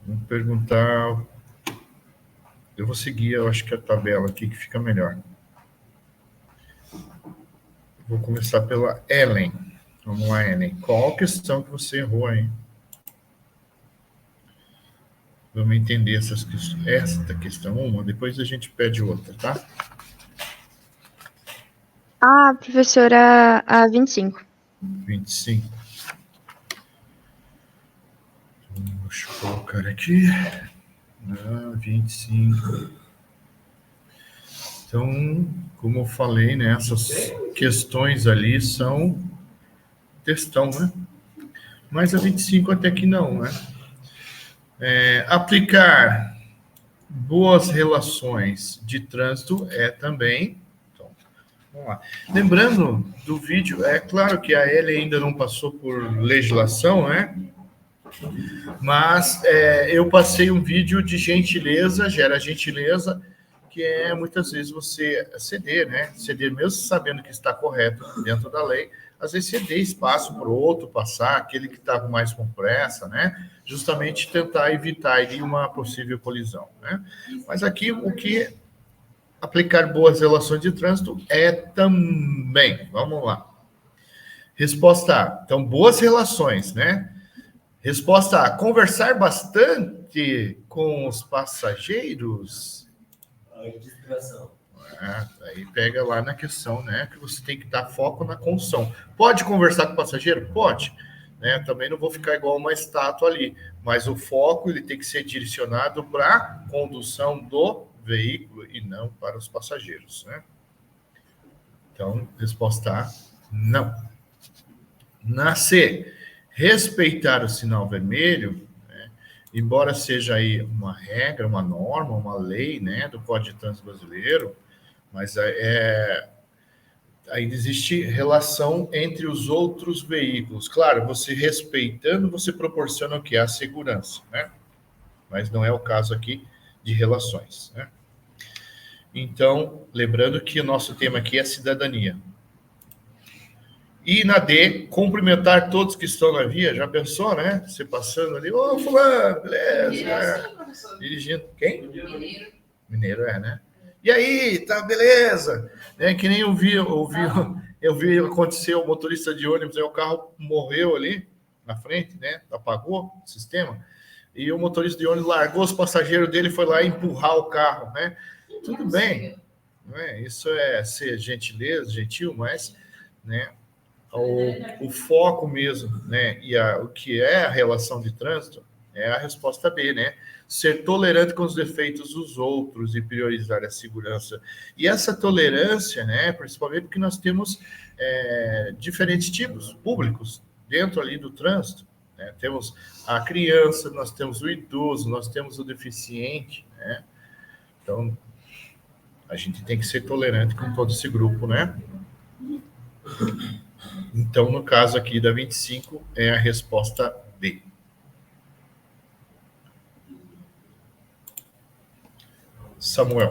Vamos perguntar. Eu vou seguir, eu acho que a tabela aqui que fica melhor. Vou começar pela Ellen. Vamos lá, Ellen. Qual questão que você errou aí? Vamos entender esta questão uma, depois a gente pede outra, tá? Professora, a 25. 25. Deixa eu colocar aqui. 25. Então, como eu falei, né, essas questões ali são textão, né? Mas a 25 até que não, né? Aplicar boas relações de trânsito é também. Então, vamos lá. Lembrando do vídeo, é claro que a Ellie ainda não passou por legislação, né? Mas eu passei um vídeo de gentileza, gera gentileza, que é muitas vezes você ceder, né? Ceder mesmo sabendo que está correto dentro da lei, às vezes ceder espaço para o outro passar, aquele que está mais com pressa, né? Justamente tentar evitar aí uma possível colisão, né? Mas aqui o que aplicar boas relações de trânsito é também. Vamos lá. Resposta A. Então, boas relações, né? Resposta A. Conversar bastante com os passageiros. Aí pega lá na questão, né? Que você tem que dar foco na condução. Pode conversar com o passageiro? Pode. Né? Também não vou ficar igual uma estátua ali. Mas o foco ele tem que ser direcionado para a condução do veículo e não para os passageiros, né? Então, resposta A, não. Na C, respeitar o sinal vermelho, né, embora seja aí uma regra, uma norma, uma lei, né, do Código de Trânsito Brasileiro, mas ainda existe relação entre os outros veículos. Claro, você respeitando, você proporciona o que? A segurança, né? Mas não é o caso aqui de relações, né? Então, lembrando que o nosso tema aqui é cidadania. E na D, cumprimentar todos que estão na via. Já pensou, né? Você passando ali, ô, fulano, beleza? Dirigindo. Quem? Mineiro. Mineiro né? E aí, tá beleza? Que nem eu vi acontecer, o motorista de ônibus, aí o carro morreu ali na frente, né? Apagou o sistema. E o motorista de ônibus largou os passageiros dele e foi lá empurrar o carro, né? Tudo bem. Né? Isso é ser gentileza, gentil, mas, né? O foco mesmo, né? E o que é a relação de trânsito é a resposta B, né? Ser tolerante com os defeitos dos outros e priorizar a segurança. E essa tolerância, né? Principalmente porque nós temos diferentes tipos públicos dentro ali do trânsito. Né? Temos a criança, nós temos o idoso, nós temos o deficiente, né? Então, a gente tem que ser tolerante com todo esse grupo, né? Então, no caso aqui da 25, é a resposta B. Samuel.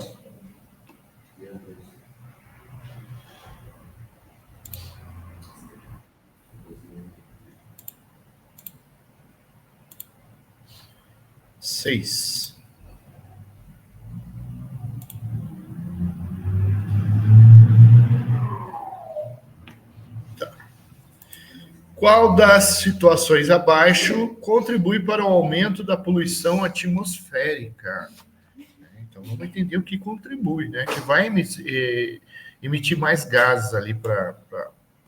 Seis. Tá. Qual das situações abaixo contribui para o aumento da poluição atmosférica? Então, vamos entender o que contribui, né? Que vai emitir mais gases ali para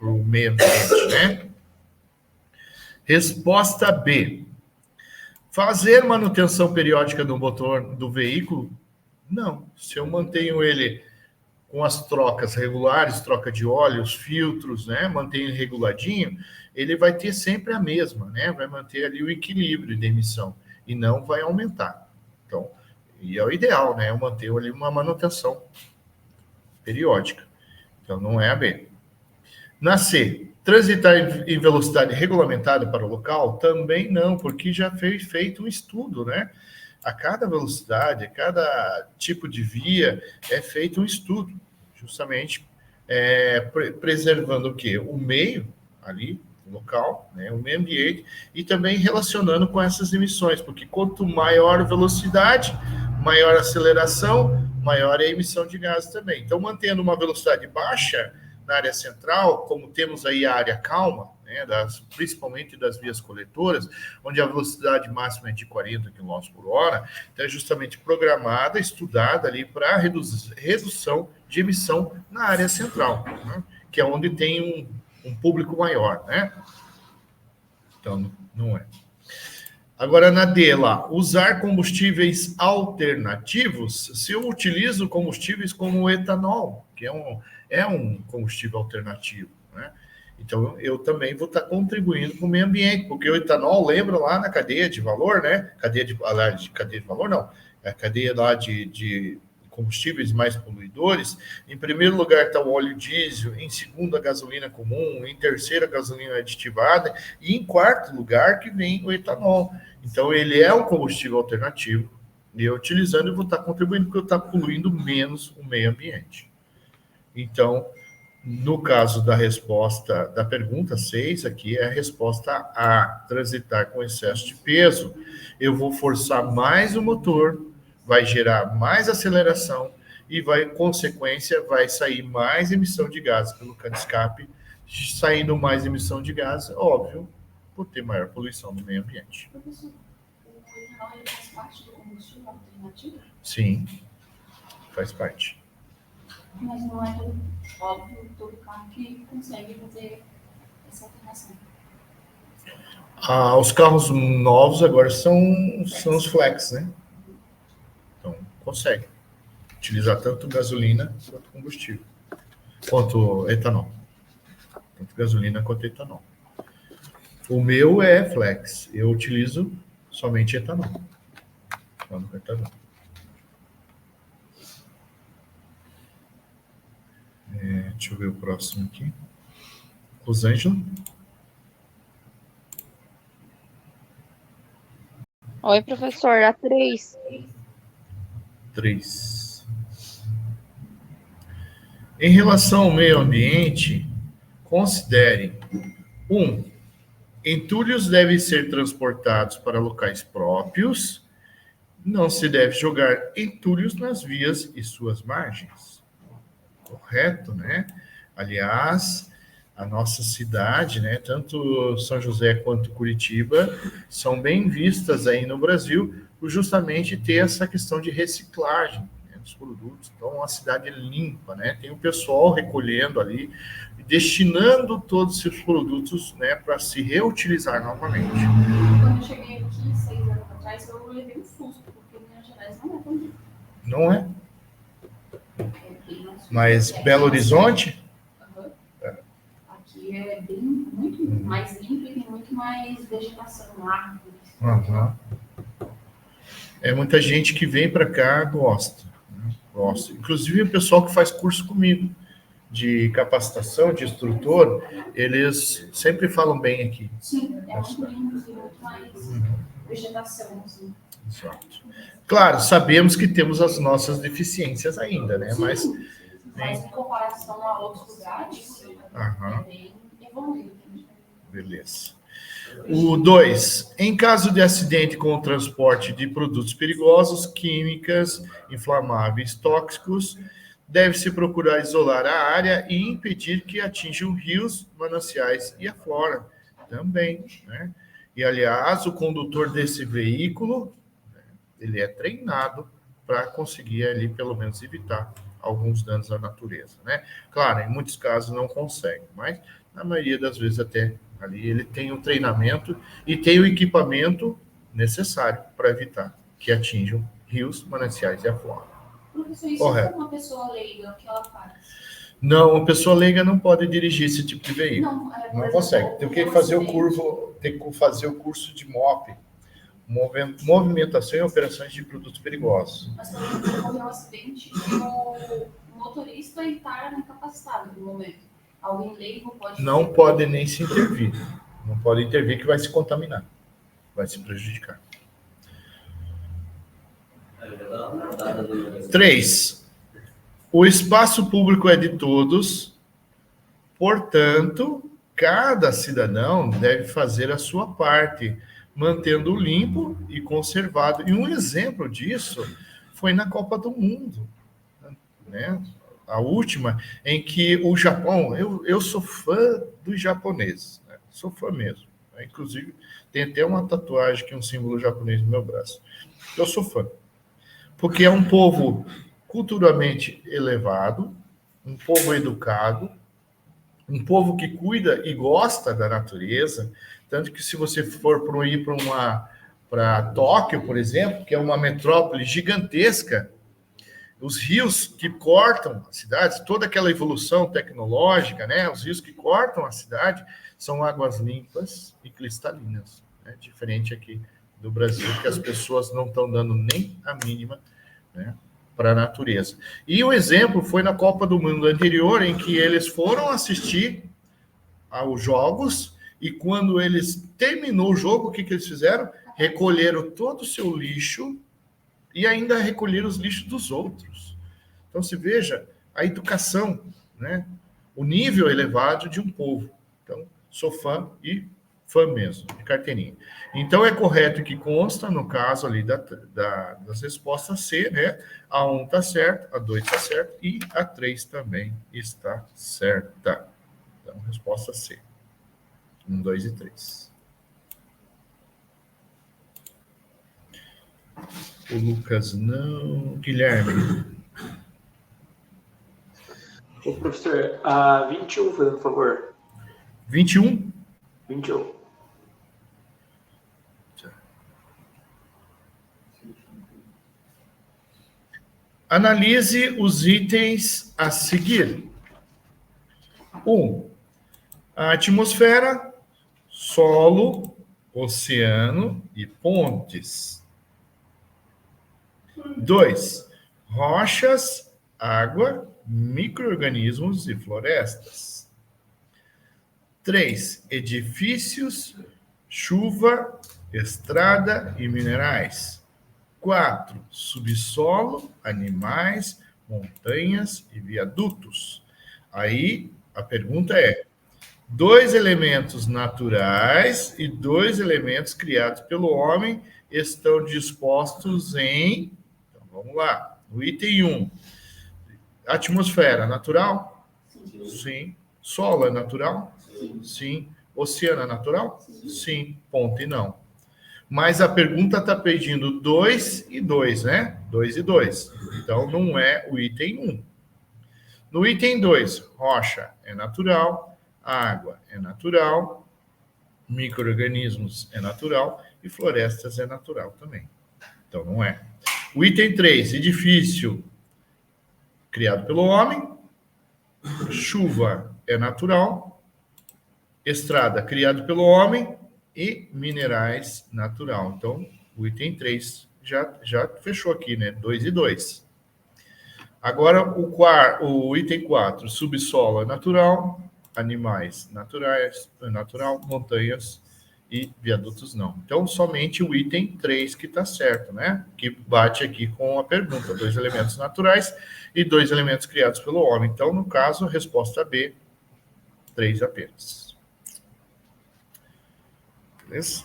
o meio ambiente, né? Resposta B. Fazer manutenção periódica do motor do veículo? Não. Se eu mantenho ele com as trocas regulares, troca de óleo, os filtros, né? Mantenho reguladinho, ele vai ter sempre a mesma, né? Vai manter ali o equilíbrio de emissão e não vai aumentar. Então, e é o ideal, né? Eu manter ali uma manutenção periódica. Então, não é a B. Na C, transitar em velocidade regulamentada para o local? Também não, porque já foi feito um estudo, né? A cada velocidade, a cada tipo de via, é feito um estudo, justamente preservando o quê? O meio ali, local, né, o meio ambiente, e também relacionando com essas emissões, porque quanto maior a velocidade, maior a aceleração, maior é a emissão de gases também. Então, mantendo uma velocidade baixa na área central, como temos aí a área calma, né, principalmente das vias coletoras, onde a velocidade máxima é de 40 km por hora, então é justamente programada, estudada ali para redução de emissão na área central, né, que é onde tem um público maior, né? Então, não é. Agora, na D lá, usar combustíveis alternativos, se eu utilizo combustíveis como o etanol, que é um combustível alternativo, né? Então, eu também vou estar contribuindo para o meio ambiente, porque o etanol, lembra lá na cadeia de valor, né? Cadeia de valor, não. É a cadeia lá de combustíveis mais poluidores. Em primeiro lugar está o óleo diesel, em segundo a gasolina comum, em terceiro a gasolina aditivada, e em quarto lugar que vem o etanol. Então, ele é um combustível alternativo, e eu utilizando, eu vou estar contribuindo, porque eu estou poluindo menos o meio ambiente. Então, no caso da resposta da pergunta 6, aqui é a resposta A, transitar com excesso de peso. Eu vou forçar mais o motor, vai gerar mais aceleração e consequência, vai sair mais emissão de gases pelo cano de escape. Saindo mais emissão de gases, óbvio, por ter maior poluição no meio ambiente. Professor, o etanol ele faz parte do combustível alternativo? Sim, faz parte. Mas não é óbvio todo carro que consegue fazer essa alternação. Os carros novos agora são os flex, né? Então, consegue utilizar tanto gasolina quanto combustível, quanto etanol. Tanto gasolina quanto etanol. O meu é flex. Eu utilizo somente etanol. Deixa eu ver o próximo aqui. Rosângela. Oi, professor, a 3. 3. Em relação ao meio ambiente, considere 1. Entulhos devem ser transportados para locais próprios. Não se deve jogar entulhos nas vias e suas margens. Correto, né? Aliás, a nossa cidade, né, tanto São José quanto Curitiba, são bem vistas aí no Brasil por justamente ter essa questão de reciclagem, né, dos produtos. Então, uma cidade limpa, né? Tem o pessoal recolhendo ali, destinando todos esses produtos, né, para se reutilizar novamente. Quando eu cheguei aqui 6 anos atrás, eu levei um susto, porque Minas Gerais não é tão limpo. Não é? Mas Belo Horizonte? Uhum. Aqui é muito mais limpo e tem muito mais vegetação, árvores. Uhum. Muita gente que vem para cá gosta, né? Gosta. Inclusive o pessoal que faz curso comigo de capacitação, de instrutor, eles sempre falam bem aqui. Sim, é muito limpo e muito mais vegetação, assim. Exato. Claro, sabemos que temos as nossas deficiências ainda, né? Sim, mas em comparação a outros lugares, é bem evoluído. Beleza. O 2. Em caso de acidente com o transporte de produtos perigosos, químicas, inflamáveis, tóxicos, deve-se procurar isolar a área e impedir que atinjam rios, mananciais e a flora também, né? E, aliás, o condutor desse veículo, né, ele é treinado para conseguir ali, pelo menos, evitar alguns danos à natureza, né? Claro, em muitos casos não consegue, mas na maioria das vezes até ali ele tem o treinamento e tem o equipamento necessário para evitar que atinjam rios, mananciais e a flora. Professor, isso é uma pessoa leiga, o que ela faz? Não, uma pessoa leiga não pode dirigir esse tipo de veículo. Não consegue. Tem que fazer o curso de MOP, movimentação e operações de produtos perigosos. Mas quando você ocorreu um acidente, o motorista está incapacitado no momento. Alguém leigo pode... Não pode nem se intervir. Não pode intervir que vai se contaminar. Vai se prejudicar. 3. O espaço público é de todos, portanto, cada cidadão deve fazer a sua parte, mantendo limpo e conservado. E um exemplo disso foi na Copa do Mundo, né? A última, em que o Japão, eu sou fã dos japoneses, né? Sou fã mesmo. Inclusive, tem até uma tatuagem que é um símbolo japonês no meu braço. Eu sou fã. Porque é um povo culturalmente elevado, um povo educado, um povo que cuida e gosta da natureza, tanto que se você for ir para Tóquio, por exemplo, que é uma metrópole gigantesca, os rios que cortam a cidade, toda aquela evolução tecnológica, né? Os rios que cortam a cidade são águas limpas e cristalinas, né? Diferente aqui do Brasil, que as pessoas não estão dando nem a mínima, né, para a natureza. E o exemplo foi na Copa do Mundo anterior, em que eles foram assistir aos jogos, e quando eles terminou o jogo, o que eles fizeram? Recolheram todo o seu lixo e ainda recolheram os lixos dos outros. Então, se veja a educação, né? O nível elevado de um povo. Então, sou fã e fã mesmo, de carteirinha. Então, é correto que consta, no caso ali das respostas C, né? A 1 está certa, a 2 está certa e a 3 também está certa. Então, resposta C. 1, 2 e 3. O Lucas não. Guilherme. Ô, professor, a 21, fazendo favor. 21? 21. Analise os itens a seguir. 1. A atmosfera, solo, oceano e pontes. 2. Rochas, água, micro-organismos e florestas. 3. Edifícios, chuva, estrada e minerais. 4. Subsolo, animais, montanhas e viadutos. Aí a pergunta é: 2 elementos naturais e 2 elementos criados pelo homem estão dispostos em... Então, vamos lá. No item 1. Atmosfera natural? Sim. Solo é natural? Sim. Oceano é natural? Sim. Ponto e não. Mas a pergunta está pedindo 2 e 2, né? 2 e 2. Então, não é o item 1. No item 2, rocha é natural, água é natural, micro-organismos é natural e florestas é natural também. Então, não é. O item 3, edifício criado pelo homem, chuva é natural, estrada criado pelo homem e minerais natural. Então, o item 3 já fechou aqui, né? 2 e 2. Agora, o item 4, subsolo é natural, animais naturais, é natural, montanhas e viadutos não. Então, somente o item 3 que está certo, né? Que bate aqui com a pergunta, 2 elementos naturais e 2 elementos criados pelo homem. Então, no caso, a resposta B, 3 apenas. Beleza?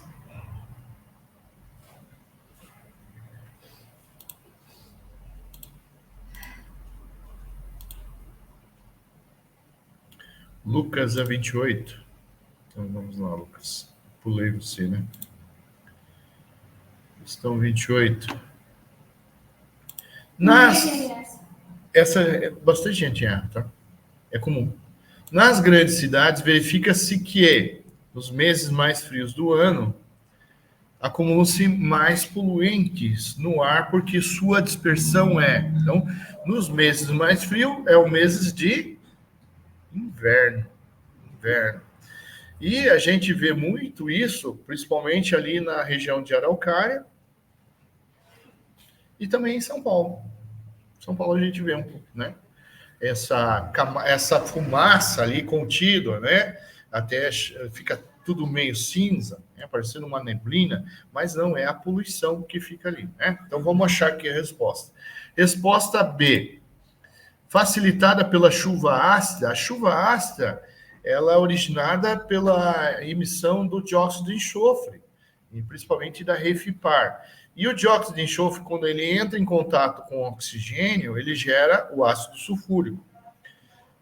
Lucas a 28. Então, vamos lá, Lucas. Pulei você, né? Questão 28. Essa é bastante gente erra, tá? É comum. Nas grandes cidades, verifica-se que nos meses mais frios do ano acumulam-se mais poluentes no ar porque sua dispersão é. Então, nos meses mais frios é o meses de inverno. E a gente vê muito isso, principalmente ali na região de Araucária e também em São Paulo. São Paulo a gente vê um pouco, né? Essa fumaça ali contida, né? Até fica tudo meio cinza, né? Parecendo uma neblina, mas não é a poluição que fica ali, né? Então vamos achar aqui a resposta. Resposta B. Facilitada pela chuva ácida. A chuva ácida ela é originada pela emissão do dióxido de enxofre, e principalmente da Refipar. E o dióxido de enxofre, quando ele entra em contato com o oxigênio, ele gera o ácido sulfúrico.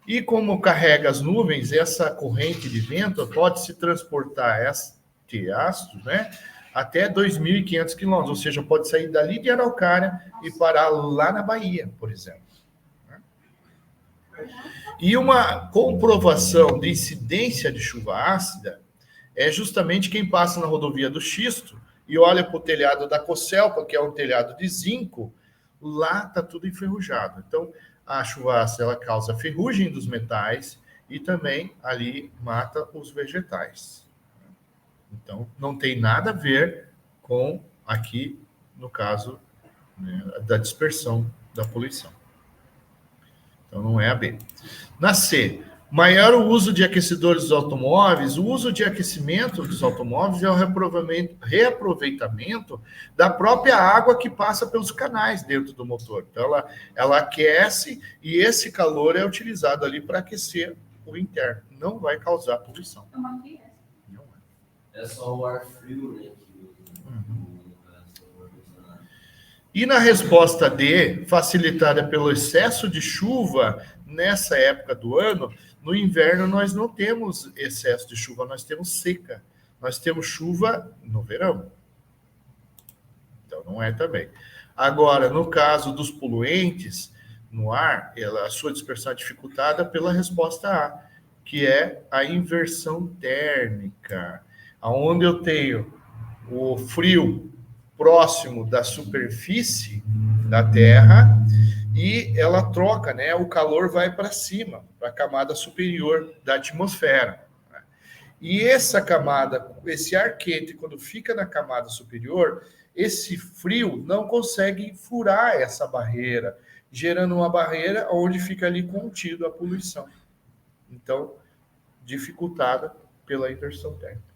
E como carrega as nuvens, essa corrente de vento pode se transportar este ácido, né, até 2.500 quilômetros, ou seja, pode sair dali de Araucária e parar lá na Bahia, por exemplo. E uma comprovação de incidência de chuva ácida é justamente quem passa na rodovia do Xisto e olha para o telhado da Cocelpa, que é um telhado de zinco, lá está tudo enferrujado. Então, a chuva ácida ela causa ferrugem dos metais e também ali mata os vegetais. Então, não tem nada a ver com aqui, no caso, né, da dispersão da poluição. Então, não é a B. Na C, maior o uso de aquecedores dos automóveis. O uso de aquecimento dos automóveis é o reaproveitamento da própria água que passa pelos canais dentro do motor. Então, ela aquece e esse calor é utilizado ali para aquecer o interno. Não vai causar poluição. Não é. É só o ar frio, né? E na resposta D, facilitada pelo excesso de chuva nessa época do ano, no inverno nós não temos excesso de chuva, nós temos seca. Nós temos chuva no verão. Então não é também. Agora, no caso dos poluentes no ar, a sua dispersão é dificultada pela resposta A, que é a inversão térmica, onde eu tenho o frio próximo da superfície da Terra e ela troca, né? O calor vai para cima, para a camada superior da atmosfera. E essa camada, esse ar quente, quando fica na camada superior, esse frio não consegue furar essa barreira, gerando uma barreira onde fica ali contido a poluição. Então, dificultada pela inversão térmica.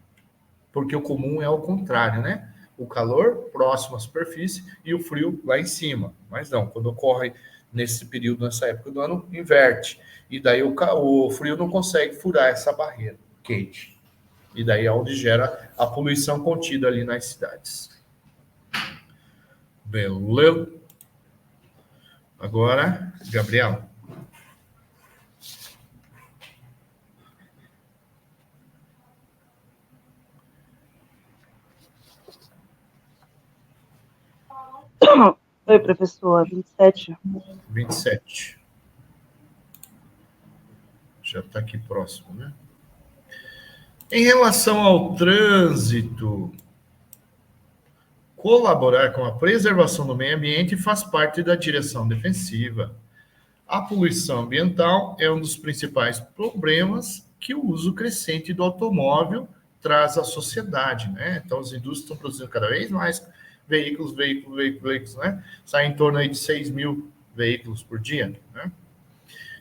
Porque o comum é o contrário, né? O calor próximo à superfície e o frio lá em cima. Mas não, quando ocorre nesse período, nessa época do ano, inverte. E daí o frio não consegue furar essa barreira quente. E daí é onde gera a poluição contida ali nas cidades. Beleza? Agora, Gabriela. Oi, professor, 27. 27. Já está aqui próximo, né? Em relação ao trânsito, colaborar com a preservação do meio ambiente faz parte da direção defensiva. A poluição ambiental é um dos principais problemas que o uso crescente do automóvel traz à sociedade, né? Então, as indústrias estão produzindo cada vez mais veículos, né? Sai em torno aí de 6 mil veículos por dia, né?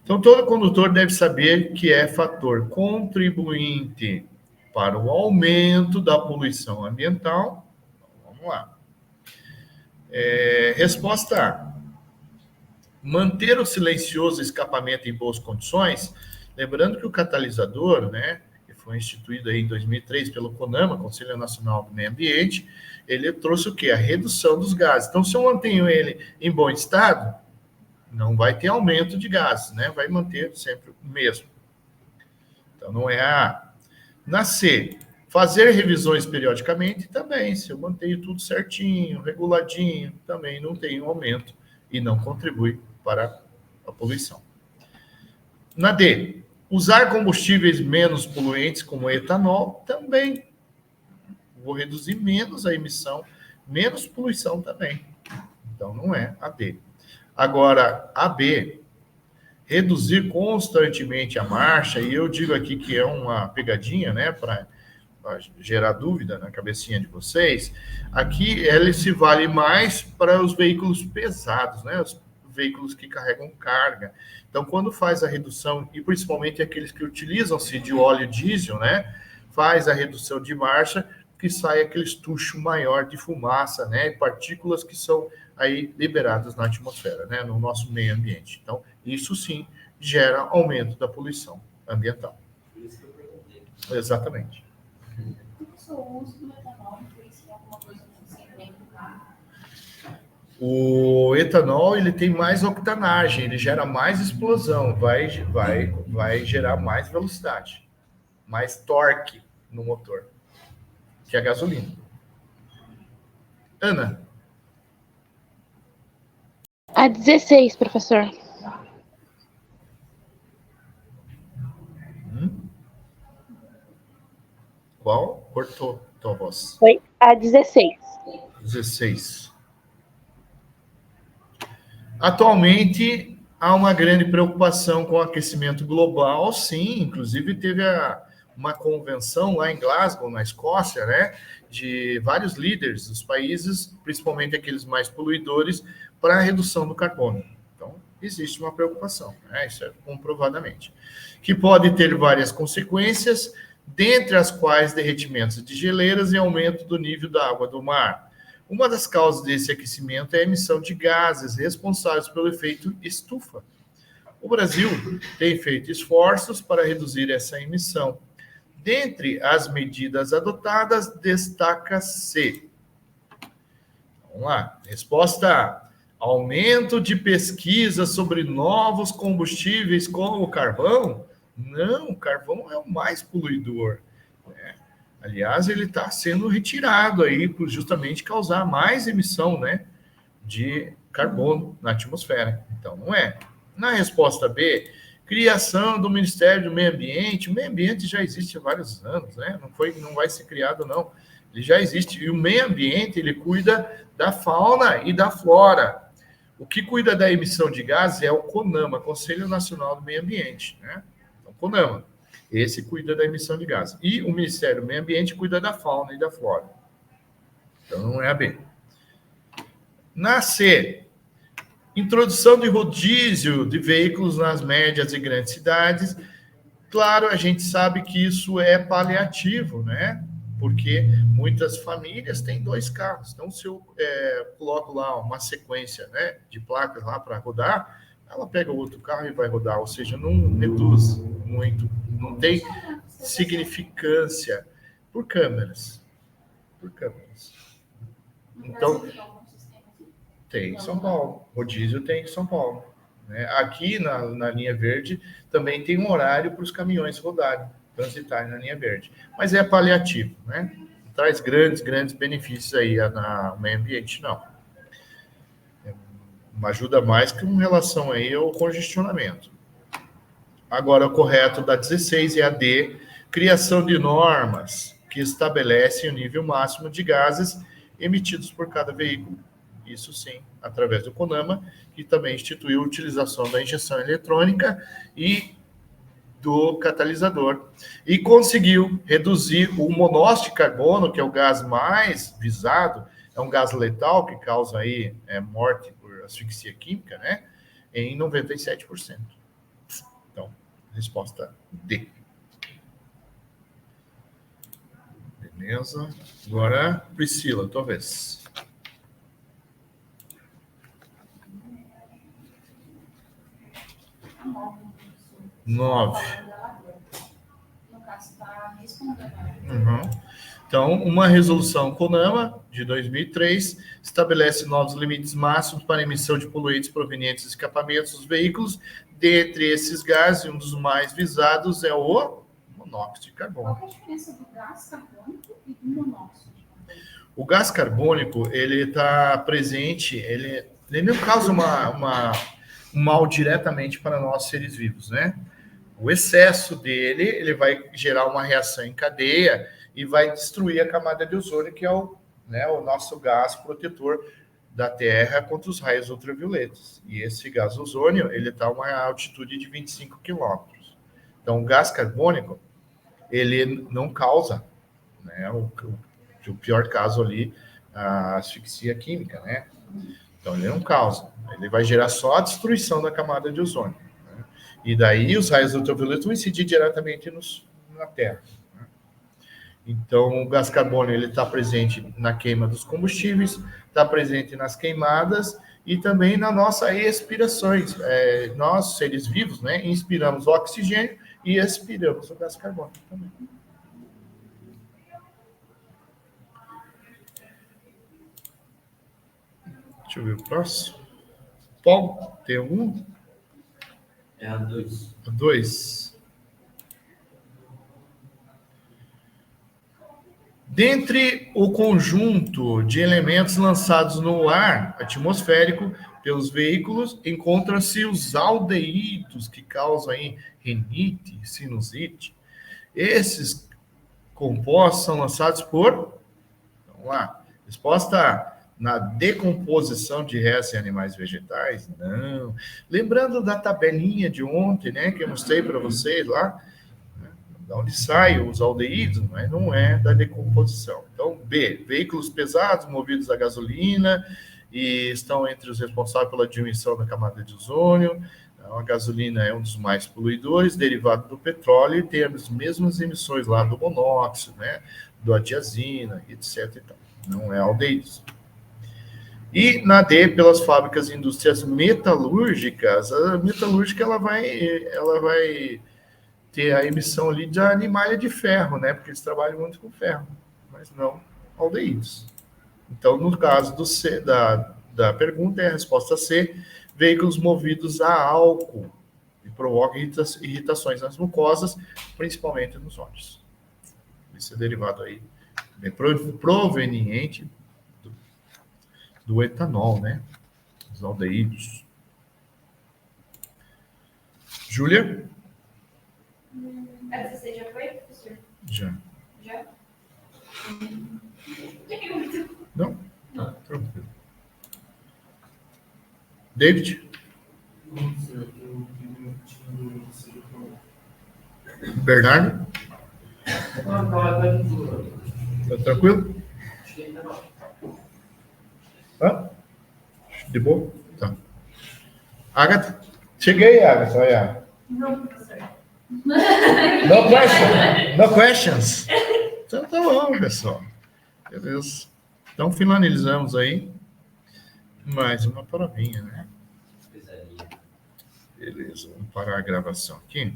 Então, todo condutor deve saber que é fator contribuinte para o aumento da poluição ambiental. Vamos lá. Resposta A. Manter o silencioso escapamento em boas condições, lembrando que o catalisador, né, que foi instituído aí em 2003 pelo CONAMA, Conselho Nacional do Meio Ambiente, ele trouxe o quê? A redução dos gases. Então, se eu mantenho ele em bom estado, não vai ter aumento de gases, né? Vai manter sempre o mesmo. Então, não é a A. Na C, fazer revisões periodicamente também. Se eu mantenho tudo certinho, reguladinho, também não tem aumento e não contribui para a poluição. Na D, usar combustíveis menos poluentes, como etanol, também. Vou reduzir menos a emissão, menos poluição também. Então, não é a D. Agora, a B, reduzir constantemente a marcha, e eu digo aqui que é uma pegadinha, né, para gerar dúvida na cabecinha de vocês, aqui ele se vale mais para os veículos pesados, né, os veículos que carregam carga. Então, quando faz a redução, e principalmente aqueles que utilizam-se de óleo diesel, né, faz a redução de marcha, que sai aquele estucho maior de fumaça, né, e partículas que são aí liberadas na atmosfera, né, no nosso meio ambiente. Então, isso sim gera aumento da poluição ambiental. Por isso que Exatamente. O uso do etanol influencia alguma coisa no desempenho do carro? O etanol, ele tem mais octanagem, ele gera mais explosão, vai gerar mais velocidade, mais torque no motor, que a gasolina. Ana? A 16, professor. Qual? Cortou tua voz. Foi a 16. 16. Atualmente, há uma grande preocupação com o aquecimento global, sim, inclusive teve uma convenção lá em Glasgow, na Escócia, né, de vários líderes dos países, principalmente aqueles mais poluidores, para a redução do carbono. Então, existe uma preocupação, né, isso é comprovadamente, que pode ter várias consequências, dentre as quais derretimentos de geleiras e aumento do nível da água do mar. Uma das causas desse aquecimento é a emissão de gases responsáveis pelo efeito estufa. O Brasil tem feito esforços para reduzir essa emissão. Dentre as medidas adotadas, destaca-se. Vamos lá. Resposta A. Aumento de pesquisa sobre novos combustíveis como o carvão? Não, o carvão é o mais poluidor. Aliás, ele está sendo retirado aí por justamente causar mais emissão, né, de carbono na atmosfera. Então, não é. Na resposta B, criação do Ministério do Meio Ambiente. O meio ambiente já existe há vários anos, né? Não vai ser criado, não. Ele já existe. E o meio ambiente, ele cuida da fauna e da flora. O que cuida da emissão de gases é o CONAMA, Conselho Nacional do Meio Ambiente, né? Então, CONAMA. Esse cuida da emissão de gases. E o Ministério do Meio Ambiente cuida da fauna e da flora. Então, não é a B. Na C, introdução de rodízio de veículos nas médias e grandes cidades. Claro, a gente sabe que isso é paliativo, né? Porque muitas famílias têm 2 carros. Então, se eu coloco lá uma sequência, né, de placas lá para rodar, ela pega o outro carro e vai rodar. Ou seja, não reduz muito. Não tem significância por câmeras. Por câmeras. Então, tem em São Paulo. Rodízio tem em São Paulo. Né? Aqui na linha verde também tem um horário para os caminhões rodarem, transitarem na linha verde. Mas é paliativo, né? Não traz grandes benefícios aí no meio ambiente, não. Uma ajuda mais que em relação aí ao congestionamento. Agora, o correto da 16 é a D, criação de normas que estabelecem o nível máximo de gases emitidos por cada veículo. Isso sim, através do CONAMA, que também instituiu a utilização da injeção eletrônica e do catalisador. E conseguiu reduzir o monóxido de carbono, que é o gás mais visado, é um gás letal que causa aí morte por asfixia química, né? Em 97%. Então, resposta D. Beleza. Agora, Priscila, tua vez. Nove. No caso, está respondendo. Então, uma resolução CONAMA de 2003 estabelece novos limites máximos para emissão de poluentes provenientes de escapamentos dos veículos. Dentre esses gases, um dos mais visados é o monóxido de carbono. Qual é a diferença do gás carbônico e do monóxido de carbono? O gás carbônico, ele está presente, ele não causa um mal diretamente para nós seres vivos, né? O excesso dele, ele vai gerar uma reação em cadeia e vai destruir a camada de ozônio, que é o nosso gás protetor da Terra contra os raios ultravioletas. E esse gás ozônio, ele está a uma altitude de 25 quilômetros. Então, o gás carbônico, ele não causa, né, o pior caso ali, a asfixia química, né? Então, ele não causa. Ele vai gerar só a destruição da camada de ozônio. Né? E daí, os raios ultravioletas vão incidir diretamente na Terra. Então, o gás carbônico ele está presente na queima dos combustíveis, está presente nas queimadas e também nas nossas expirações. Nós, seres vivos, né, inspiramos o oxigênio e expiramos o gás carbônico também. Deixa eu ver o próximo. Paulo, tem algum? É a 2. A 2. Dentre o conjunto de elementos lançados no ar atmosférico pelos veículos, encontram-se os aldeídos, que causam aí rinite, sinusite. Esses compostos são lançados por... Vamos lá. Resposta A. Na decomposição de restos em animais vegetais? Não. Lembrando da tabelinha de ontem, né, que eu mostrei para vocês lá, né, da onde saem os aldeídos, mas não é da decomposição. Então, B. Veículos pesados movidos a gasolina e estão entre os responsáveis pela diminuição da camada de ozônio. A gasolina é um dos mais poluidores, derivado do petróleo, e tem as mesmas emissões lá do monóxido, né, do adiazina, etc. E tal. Não é aldeídos. E na D, pelas fábricas e indústrias metalúrgicas, a metalúrgica ela vai ter a emissão ali de animalha de ferro, né? Porque eles trabalham muito com ferro, mas não aldeídos. Então, no caso do C, da pergunta, é a resposta C, veículos movidos a álcool, que provocam irritações nas mucosas, principalmente nos olhos. Isso é derivado aí, proveniente do etanol, né? Os aldeídos. Júlia? A 16 já foi, professor? Já. Já? Não? Tá, tranquilo. David? Bernardo? Tá tranquilo? Hã? De boa? Tá. Agatha? Cheguei, Agatha. Olha. Não, professor. No question. No questions. Então tá bom, pessoal. Beleza. Então finalizamos aí. Mais uma provinha, né? Beleza, vamos parar a gravação aqui.